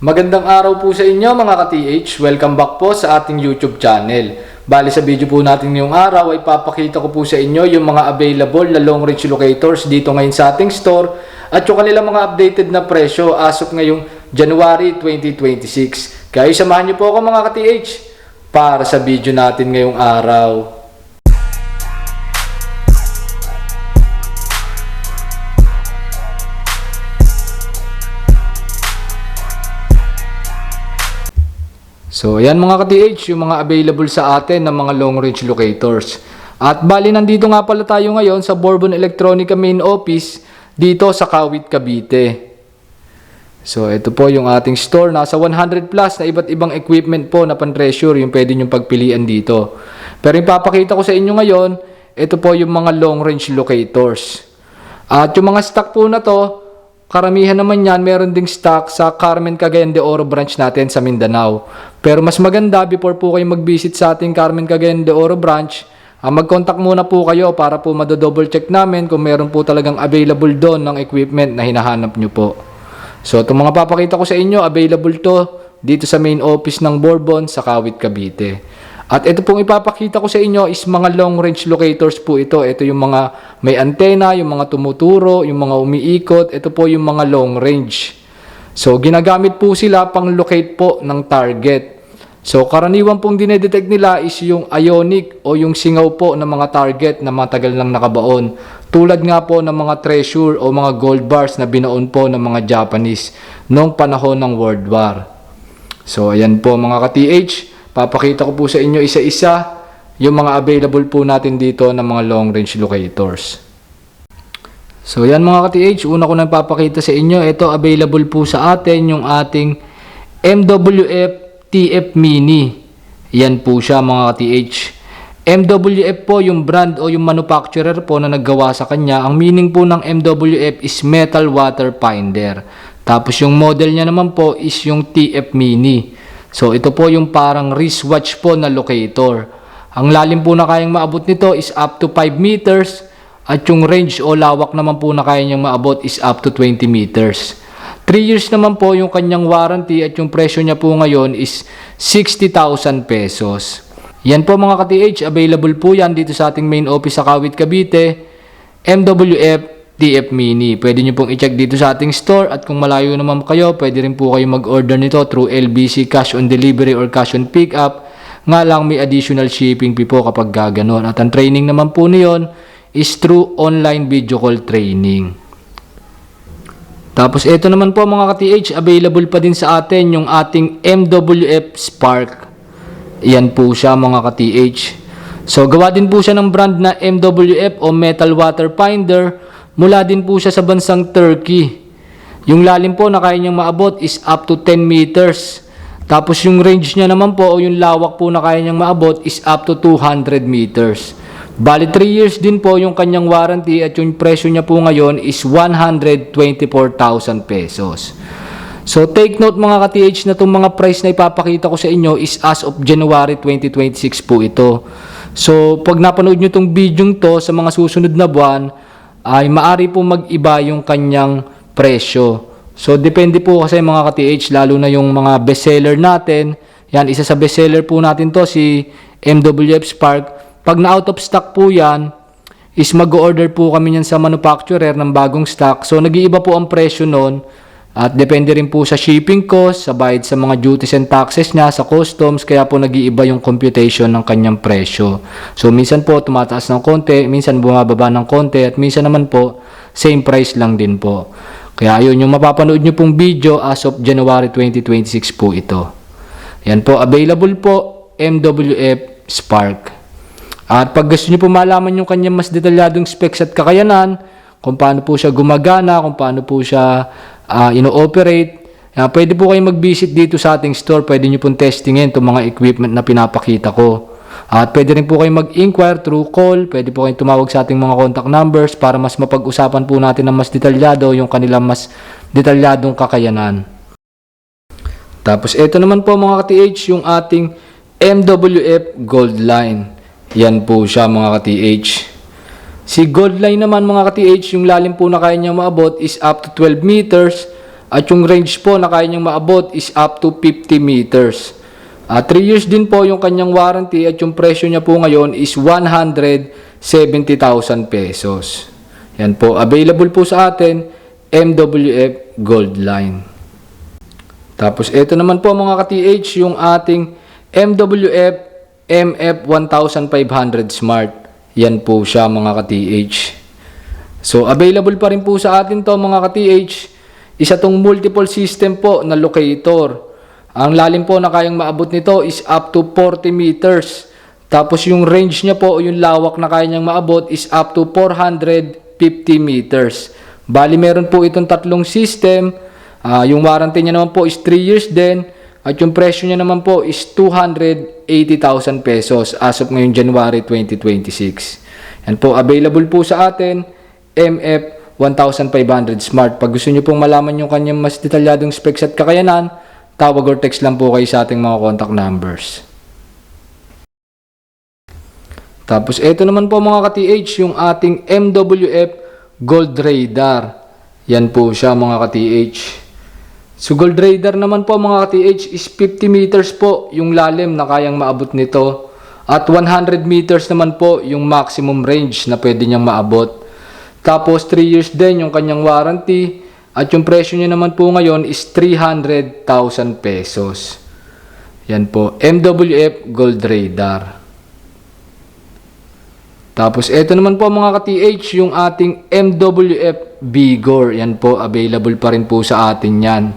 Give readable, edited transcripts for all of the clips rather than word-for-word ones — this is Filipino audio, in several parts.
Magandang araw po sa inyo mga ka-TH. Welcome back po sa ating YouTube channel. Bali sa video po natin ngayong araw ay papakita ko po sa inyo yung mga available na long range locators dito ngayon sa ating store at yung kanilang mga updated na presyo as of ngayong January 2026. Kaya samahan niyo po ako mga ka-TH para sa video natin ngayong araw. So, ayan mga ka-TH, yung mga available sa atin ng mga long range locators. At bali, nandito nga pala tayo ngayon sa Bourbon Electronica main office dito sa Kawit, Cavite. So, ito po yung ating store. Nasa 100 plus na iba't ibang equipment po na pan-treasure yung pwede nyong pagpilian dito. Pero yung papakita ko sa inyo ngayon, ito po yung mga long range locators. At yung mga stock po na to, karamihan naman yan, meron ding stock sa Carmen Cagayan de Oro branch natin sa Mindanao. Pero mas maganda, before po kayo mag-visit sa ating Carmen Cagayan de Oro branch, mag-contact muna po kayo para po madodouble check namin kung meron po talagang available doon ng equipment na hinahanap nyo po. So, itong mga papakita ko sa inyo, available to dito sa main office ng Bourbon sa Kawit, Cavite. At ito pong ipapakita ko sa inyo is mga long range locators po ito. Ito yung mga may antena, yung mga tumuturo, yung mga umiikot. Ito po yung mga long range. So, ginagamit po sila pang locate po ng target. So, karaniwan pong dinedetect nila is yung ionic o yung singaw po ng mga target na matagal lang nakabaon. Tulad nga po ng mga treasure o mga gold bars na binaon po ng mga Japanese noong panahon ng World War. So, ayan po mga ka-TH. Papakita ko po sa inyo isa-isa yung mga available po natin dito ng mga long range locators. So yan mga ka-TH, una ko nang papakita sa inyo, ito available po sa atin yung ating MWF TF Mini. Yan po siya mga ka-TH. MWF po yung brand o yung manufacturer po na naggawa sa kanya. Ang meaning po ng MWF is Metal Water Finder. Tapos yung model niya naman po is yung TF Mini. So, ito po yung parang wristwatch po na locator. Ang lalim po na kayang maabot nito is up to 5 meters. At yung range o lawak naman po na kaya niyang maabot is up to 20 meters. 3 years naman po yung kanyang warranty at yung presyo niya po ngayon is 60,000 pesos. Yan po mga ka-TH, available po yan dito sa ating main office sa Kawit, Cavite. MWF TF Mini. Pwede nyo pong i-check dito sa ating store at kung malayo naman kayo, pwede rin po kayo mag-order nito through LBC cash on delivery or cash on pick up. Nga lang may additional shipping fee po kapag gaganon. At ang training naman po niyon is through online video call training. Tapos ito naman po mga ka-TH, available pa din sa atin yung ating MWF Spark. Yan po siya mga ka-TH. So gawa din po siya ng brand na MWF o Metal Water Finder. Mula din po siya sa bansang Turkey. Yung lalim po na kaya niyang maabot is up to 10 meters. Tapos yung range niya naman po o yung lawak po na kaya niyang maabot is up to 200 meters. Bali 3 years din po yung kanyang warranty at yung presyo niya po ngayon is 124,000 pesos. So take note mga ka-TH na itong mga price na ipapakita ko sa inyo is as of January 2026 po ito. So pag napanood nyo itong video to sa mga susunod na buwan, ay maari po mag-iba yung kanyang presyo. So, depende po kasi mga ka-TH, lalo na yung mga bestseller natin. Yan, isa sa bestseller po natin to, si MWF Spark. Pag na-out of stock po yan, is mag-order po kami yan sa manufacturer ng bagong stock. So, nag-iiba po ang presyo nun. At depende rin po sa shipping cost, sa bayad sa mga duties and taxes niya, sa customs, kaya po nag-iiba yung computation ng kanyang presyo. So, minsan po tumataas ng konti, minsan bumababa ng konti, at minsan naman po, same price lang din po. Kaya ayun, yung mapapanood nyo pong video as of January 2026 po ito. Yan po, available po, MWF Spark. At pag gusto nyo po malaman yung kanyang mas detalyadong specs at kakayanan, kung paano po siya gumagana, kung paano po siya ino-operate. Pwede po kayong mag-visit dito sa ating store. Pwede nyo pong testingin itong mga equipment na pinapakita ko. At pwede rin po kayong mag-inquire through call. Pwede po kayong tumawag sa ating mga contact numbers para mas mapag-usapan po natin ng mas detalyado yung kanilang mas detalyadong kakayanan. Tapos ito naman po mga ka-TH yung ating MWF Gold Line. Yan po siya mga ka-TH. Si Gold Line naman mga ka-TH, yung lalim po na kaya niya maabot is up to 12 meters. At yung range po na kaya niyang maabot is up to 50 meters. 3 years din po yung kanyang warranty at yung presyo niya po ngayon is 170,000 pesos. Yan po, available po sa atin, MWF Gold Line. Tapos ito naman po mga ka-TH, yung ating MWF MF1500 Smart. Yan po siya mga ka-TH. So available pa rin po sa atin to mga ka-TH. Isa tong multiple system po na locator. Ang lalim po na kayang maabot nito is up to 40 meters. Tapos yung range niya po, yung lawak na kaya niyang maabot is up to 450 meters. Bali meron po itong tatlong system. Yung warranty niya naman po is 3 years din. At yung presyo niya naman po is 280,000 pesos as of ngayong January 2026. Yan po, available po sa atin, MF1500 Smart. Pag gusto niyo pong malaman yung kanyang mas detalyadong specs at kakayanan, tawag or text lang po kayo sa ating mga contact numbers. Tapos ito naman po mga ka-TH, yung ating MWF Gold Radar. Yan po siya mga ka-TH. So Gold Radar naman po mga ka-TH is 50 meters po yung lalim na kayang maabot nito. At 100 meters naman po yung maximum range na pwede niyang maabot. Tapos 3 years din yung kanyang warranty. At yung presyo niya naman po ngayon is 300,000 pesos. Yan po, MWF Gold Radar. Tapos ito naman po mga ka-TH, yung ating MWF Vigor. Yan po, available pa rin po sa atin yan.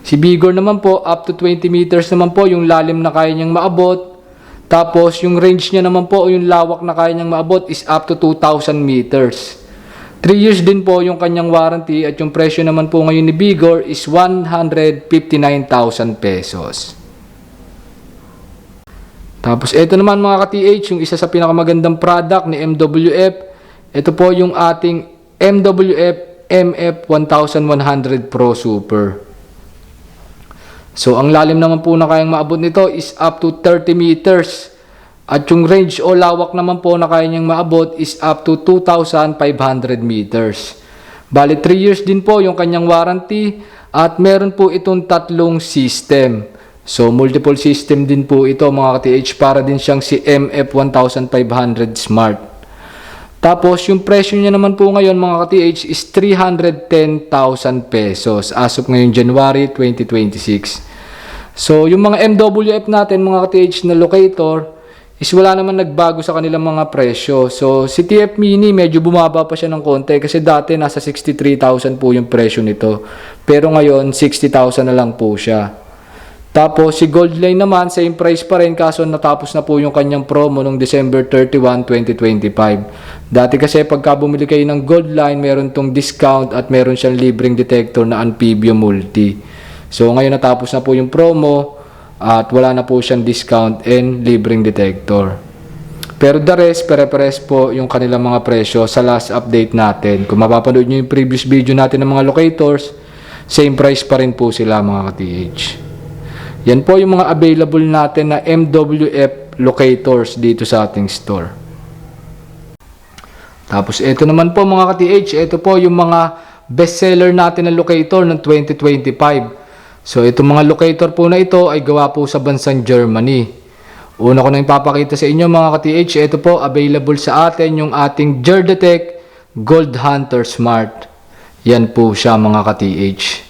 Si Vigor naman po, up to 20 meters naman po yung lalim na kaya niyang maabot. Tapos yung range niya naman po, yung lawak na kaya niyang maabot is up to 2,000 meters. 3 years din po yung kanyang warranty at yung presyo naman po ngayon ni Vigor is 159,000 pesos. Tapos ito naman mga ka-TH, yung isa sa pinakamagandang product ni MWF. Ito po yung ating MWF MF1100 Pro Super. So ang lalim naman po na kayang maabot nito is up to 30 meters. At yung range o lawak naman po na kaya niyang maabot is up to 2,500 meters. Bali 3 years din po yung kanyang warranty at meron po itong tatlong system. So multiple system din po ito mga ka-TH, para din siyang si MF1500 Smart. Tapos yung presyo niya naman po ngayon mga ka-TH is 310,000 pesos as of ngayong January 2026. So yung mga MWF natin mga ka-TH na locator is wala naman nagbago sa kanilang mga presyo. So, si TF Mini medyo bumaba pa siya ng konti kasi dati nasa 63,000 po yung presyo nito. Pero ngayon, 60,000 na lang po siya. Tapos, si Gold Line naman, same price pa rin kaso natapos na po yung kanyang promo noong December 31, 2025. Dati kasi pagka bumili kayo ng Gold Line, meron tong discount at meron siyang libreng detector na Anpibio Multi. So, ngayon natapos na po yung promo at wala na po siyang discount and libreng detector. Pero the rest, pare-pares po yung kanilang mga presyo sa last update natin. Kung mapapanood nyo yung previous video natin ng mga locators, same price pa rin po sila mga ka-TH. Yan po yung mga available natin na MWF locators dito sa ating store. Tapos ito naman po mga ka-TH, ito po yung mga bestseller natin na locator ng 2025. So, itong mga locator po na ito ay gawa po sa bansang Germany. Una ko na ipapakita sa inyo mga ka-TH, ito po available sa atin yung ating Gerdetech Gold Hunter Smart. Yan po siya mga ka-TH.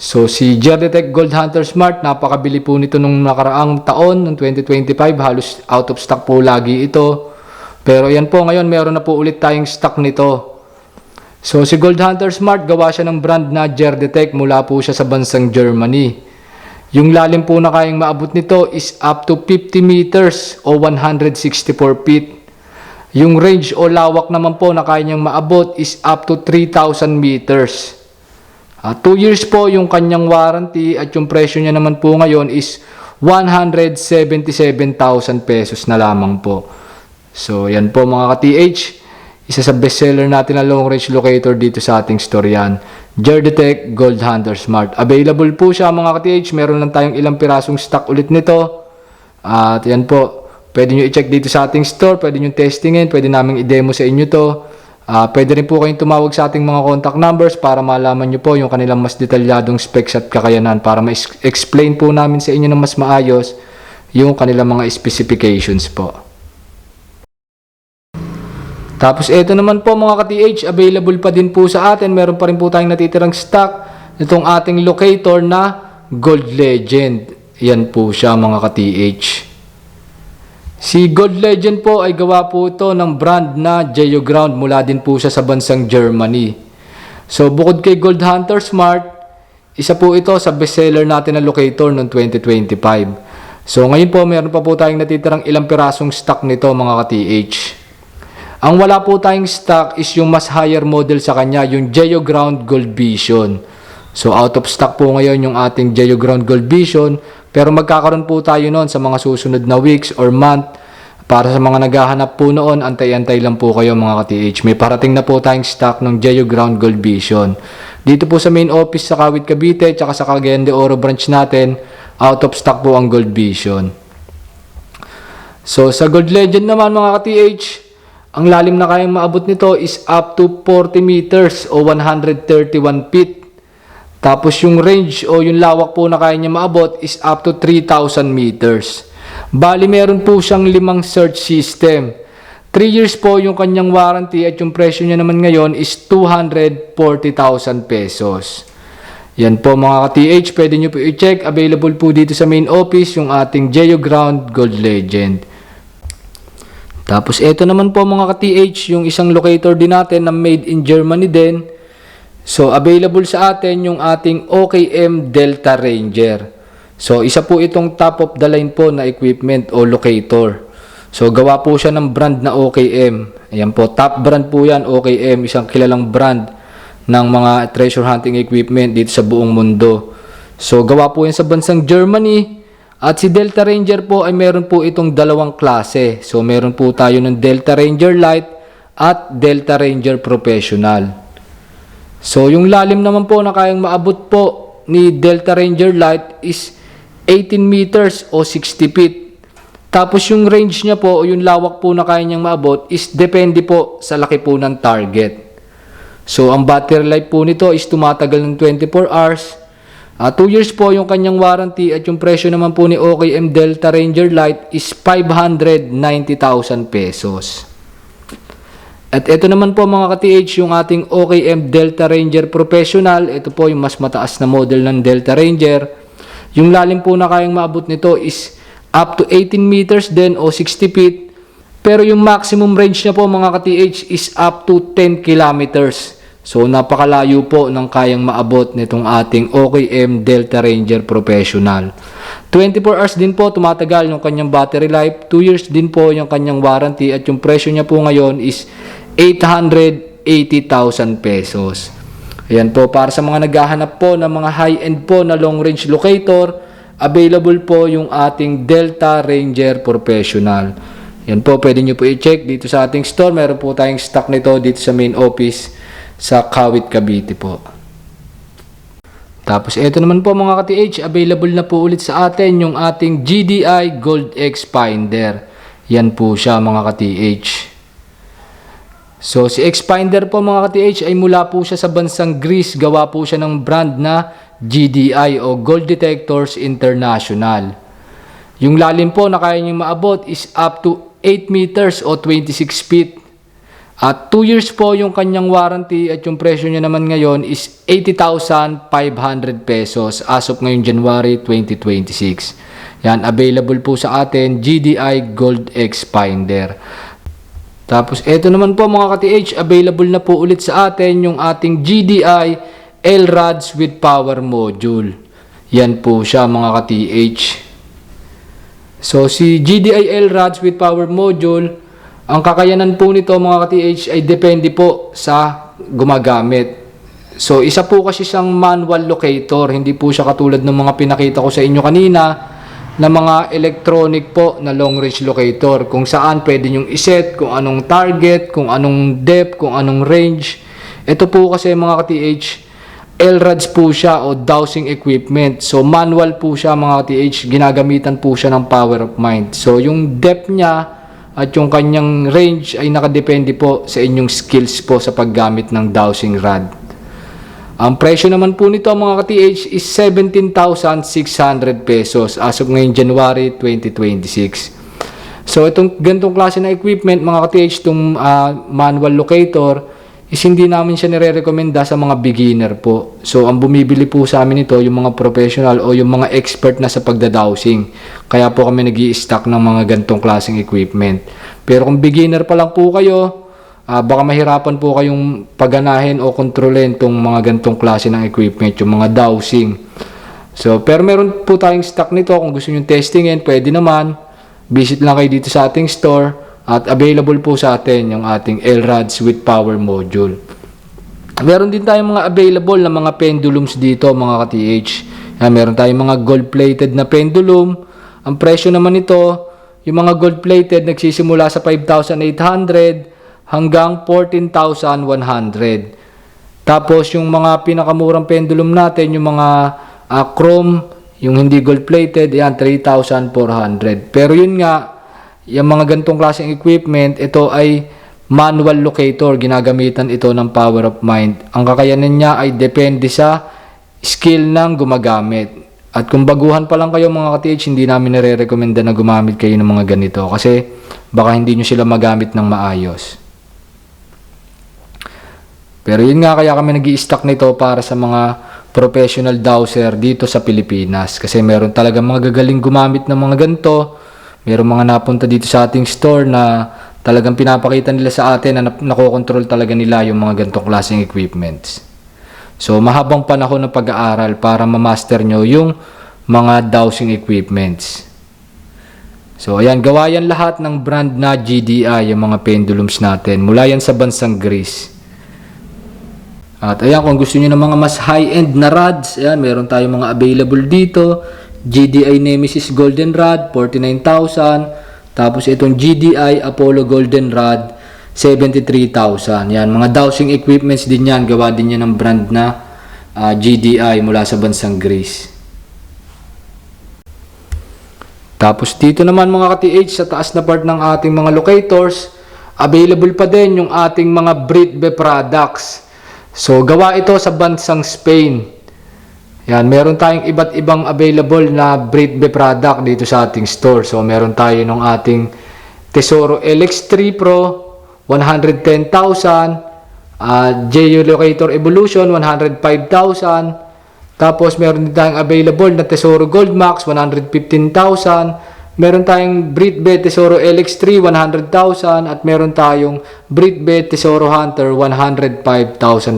So, si Gerdetech Gold Hunter Smart, napakabili po nito nung nakaraang taon, ng 2025. Halos out of stock po lagi ito. Pero yan po, ngayon meron na po ulit tayong stock nito. So, si Gold Hunter Smart, gawa siya ng brand na Gerdetech, mula po siya sa bansang Germany. Yung lalim po na kayang maabot nito is up to 50 meters o 164 feet. Yung range o lawak naman po na kaya niyang maabot is up to 3,000 meters. 2 years po yung kanyang warranty at yung presyo niya naman po ngayon is 177,000 pesos na lamang po. So, yan po mga ka-TH. Isa sa bestseller natin na long range locator dito sa ating store yan. Gerdetech Gold Hunter Smart. Available po siya mga ka-TH. Meron lang tayong ilang pirasong stock ulit nito. At yan po. Pwede nyo i-check dito sa ating store. Pwede nyo testingin. Pwede namin i-demo sa inyo to. Pwede rin po kayong tumawag sa ating mga contact numbers para malaman nyo po yung kanilang mas detalyadong specs at kakayanan para ma-explain po namin sa inyo ng mas maayos yung kanilang mga specifications po. Tapos ito naman po mga ka-TH, available pa din po sa atin. Meron pa rin po tayong natitirang stock nitong ating locator na Gold Legend. Yan po siya mga ka-TH. Si Gold Legend po ay gawa po ito ng brand na Geoground, mula din po siya sa bansang Germany. So bukod kay Gold Hunter Smart, isa po ito sa bestseller natin na locator noong 2025. So ngayon po meron pa po tayong natitirang ilang pirasong stock nito mga ka-TH. Ang wala po tayong stock is yung mas higher model sa kanya, yung Geoground Gold Vision. So out of stock po ngayon yung ating Geoground Gold Vision, pero magkakaroon po tayo noon sa mga susunod na weeks or month. Para sa mga naghahanap po noon, antay-antay lang po kayo mga ka-TH. May parating na po tayong stock ng Geoground Gold Vision. Dito po sa main office sa Kawit Cavite, tsaka sa Cagayan de Oro branch natin, out of stock po ang Gold Vision. So sa Gold Legend naman mga ka-TH, ang lalim na kayang maabot nito is up to 40 meters o 131 feet. Tapos yung range o yung lawak po na kaya niya maabot is up to 3,000 meters. Bali meron po siyang 5 search system. 3 years po yung kanyang warranty at yung presyo niya naman ngayon is 240,000 pesos. Yan po mga ka-TH, pwede nyo po i-check. Available po dito sa main office yung ating Geoground Gold Legend. Tapos ito naman po mga ka-TH, yung isang locator din natin na made in Germany din. So, available sa atin yung ating OKM Delta Ranger. So, isa po itong top of the line po na equipment o locator. So, gawa po siya ng brand na OKM. Ayan po, top brand po yan, OKM. Isang kilalang brand ng mga treasure hunting equipment dito sa buong mundo. So, gawa po yan sa bansang Germany. At si Delta Ranger po ay meron po itong dalawang klase. So, meron po tayo ng Delta Ranger Lite at Delta Ranger Professional. So, yung lalim naman po na kayang maabot po ni Delta Ranger Lite is 18 meters o 60 feet. Tapos yung range niya po o yung lawak po na kaya niyang maabot is depende po sa laki po ng target. So, ang battery life po nito is tumatagal ng 24 hours. 2 years po yung kanyang warranty at yung presyo naman po ni OKM Delta Ranger Lite is 590,000 pesos. At ito naman po mga ka-TH, yung ating OKM Delta Ranger Professional. Ito po yung mas mataas na model ng Delta Ranger. Yung lalim po na kayang maabot nito is up to 18 meters din o 60 feet. Pero yung maximum range niya po mga ka-TH is up to 10 kilometers. So napakalayo po ng kayang maabot nitong ating OKM Delta Ranger Professional. 24 hours din po tumatagal yung kanyang battery life. 2 years din po yung kanyang warranty at yung presyo niya po ngayon is 880,000 pesos. Ayan po, para sa mga naghahanap po ng mga high-end po na long-range locator, available po yung ating Delta Ranger Professional. Ayan po, pwede nyo po i-check dito sa ating store. Meron po tayong stock nito dito sa main office sa Kawit Cavite po. Tapos ito naman po mga ka-TH, available na po ulit sa atin yung ating GDI Gold X Finder. Yan po siya mga ka-TH. So, si X-Finder po mga ka-TH ay mula po siya sa bansang Greece. Gawa po siya ng brand na GDI o Gold Detectors International. Yung lalim po na kaya niyang maabot is up to 8 meters o 26 feet. At 2 years po yung kanyang warranty at yung presyo niya naman ngayon is 80,500 pesos as of ngayong January 2026. Yan, available po sa atin, GDI Gold X Finder. Tapos, ito naman po mga ka-TH, available na po ulit sa atin yung ating GDI LRADs with power module. Yan po siya mga ka-TH. So, si GDI LRADs with power module, ang kakayanan po nito mga ka-TH ay depende po sa gumagamit. So, isa po kasi siyang manual locator. Hindi po siya katulad ng mga pinakita ko sa inyo kanina na mga electronic po na long range locator kung saan pwede nyong iset kung anong target, kung anong depth, kung anong range. Ito po kasi mga ka-TH, LRADs po siya o dowsing equipment. So manual po siya mga ka-TH, ginagamitan po siya ng power of mind. So yung depth niya at yung kanyang range ay nakadepende po sa inyong skills po sa paggamit ng dowsing rod. Ang presyo naman po nito mga ka-TH is 17,600 pesos as of ngayon January 2026. So itong ganitong klase ng equipment mga ka-TH, itong manual locator, is hindi namin siya nire-recommenda sa mga beginner po. So ang bumibili po sa amin ito yung mga professional o yung mga expert na sa pagdadowsing. Kaya po kami nag-i-stock ng mga ganitong klaseng equipment. Pero kung beginner pa lang po kayo, baka mahirapan po kayong paganahin o kontrolin itong mga ganitong klase ng equipment, yung mga dowsing. So pero meron po tayong stock nito. Kung gusto nyo testingin, pwede naman. Visit lang kayo dito sa ating store. At available po sa atin yung ating L-rods with power module. Meron din tayong mga available na mga pendulums dito mga ka-TH. Meron tayong mga gold-plated na pendulum. Ang presyo naman nito, yung mga gold-plated nagsisimula sa 5,800 hanggang 14,100. Tapos yung mga pinakamurang pendulum natin, yung mga chrome, yung hindi gold-plated, yan 3,400. Pero yun nga, yung mga ganitong klaseng equipment, ito ay manual locator. Ginagamitan ito ng power of mind. Ang kakayanan niya ay depende sa skill ng gumagamit. At kung baguhan pa lang kayo mga ka-TH, hindi namin nare-recommenda na gumamit kayo ng mga ganito. Kasi baka hindi nyo sila magamit ng maayos. Pero yun nga, kaya kami nag-i-stock nito para sa mga professional dowser dito sa Pilipinas. Kasi meron talaga mga gagaling gumamit ng mga ganito. Meron mga napunta dito sa ating store na talagang pinapakita nila sa atin na nakokontrol talaga nila yung mga ganitong klaseng equipments. So, mahabang panahon ng pag-aaral para ma-master nyo yung mga dowsing equipments. So, ayan, gawa yan lahat ng brand na GDI, yung mga pendulums natin. Mula yan sa bansang Greece. At ayan, kung gusto nyo ng mga mas high-end na rods, ayan, meron tayong mga available dito. GDI Nemesis Golden Rod, 49,000. Tapos itong GDI Apollo Golden Rod, 73,000. Yan, mga dowsing equipments din yan. Gawa din yan ng brand na GDI mula sa bansang Greece. Tapos dito naman mga ka-TH, sa taas na part ng ating mga locators, available pa din yung ating mga Britbe products. So, gawa ito sa bansang Spain. Yan, meron tayong iba't ibang available na Britbe product dito sa ating store. So, meron tayo ng ating Tesoro LX3 Pro, 110,000. Geolocator Evolution, 105,000. Tapos, meron din tayong available na Tesoro Gold Max, 115,000. Meron tayong Britbe Tesoro LX3, 100,000. At meron tayong Britbe Tesoro Hunter, 105,000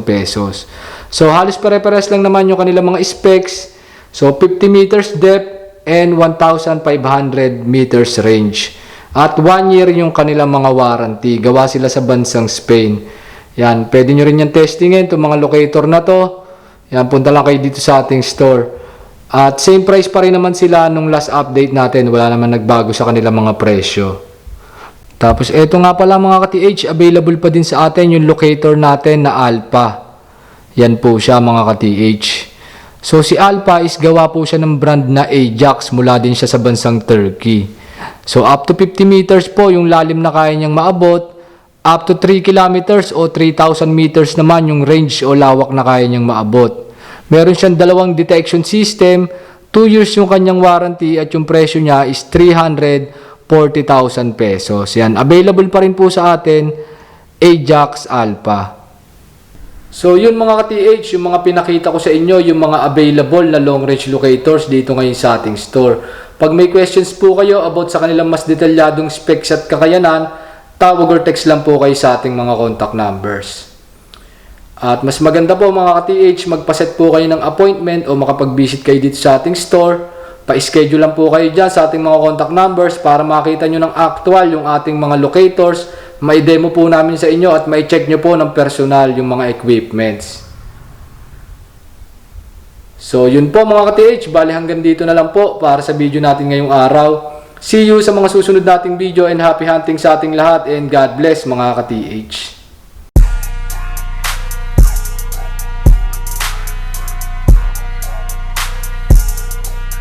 pesos. So, halos pare-pares lang naman yung kanilang mga specs. So, 50 meters depth and 1,500 meters range. At 1 year yung kanilang mga warranty. Gawa sila sa bansang Spain. Yan, pwede nyo rin yan testingin, itong mga locator na to. Yan, punta lang kayo dito sa ating store. At same price pa rin naman sila nung last update natin. Wala naman nagbago sa kanilang mga presyo. Tapos, eto nga pala mga ka-TH, available pa din sa atin yung locator natin na Alpha. Yan po siya mga ka-TH. So si Alpha is gawa po siya ng brand na Ajax, mula din siya sa bansang Turkey. So up to 50 meters po yung lalim na kaya niyang maabot. Up to 3 kilometers o 3,000 meters naman yung range o lawak na kaya niyang maabot. Meron siyang dalawang detection system, 2 years yung kanyang warranty at yung presyo niya is 340,000 pesos. Yan, available pa rin po sa atin, Ajax Alpha. So yun mga ka-TH, yung mga pinakita ko sa inyo, yung mga available na long range locators dito ngayon sa ating store. Pag may questions po kayo about sa kanilang mas detalyadong specs at kakayanan, tawag or text lang po kayo sa ating mga contact numbers. At mas maganda po mga ka-TH, magpaset po kayo ng appointment o makapag-visit kayo dito sa ating store. Pa-schedule lang po kayo dyan sa ating mga contact numbers para makita nyo ng actual yung ating mga locators. May demo po namin sa inyo at may check nyo po ng personal yung mga equipments. So yun po mga ka-TH, bali hanggang dito na lang po para sa video natin ngayong araw. See you sa mga susunod nating video and happy hunting sa ating lahat and God bless mga ka-TH.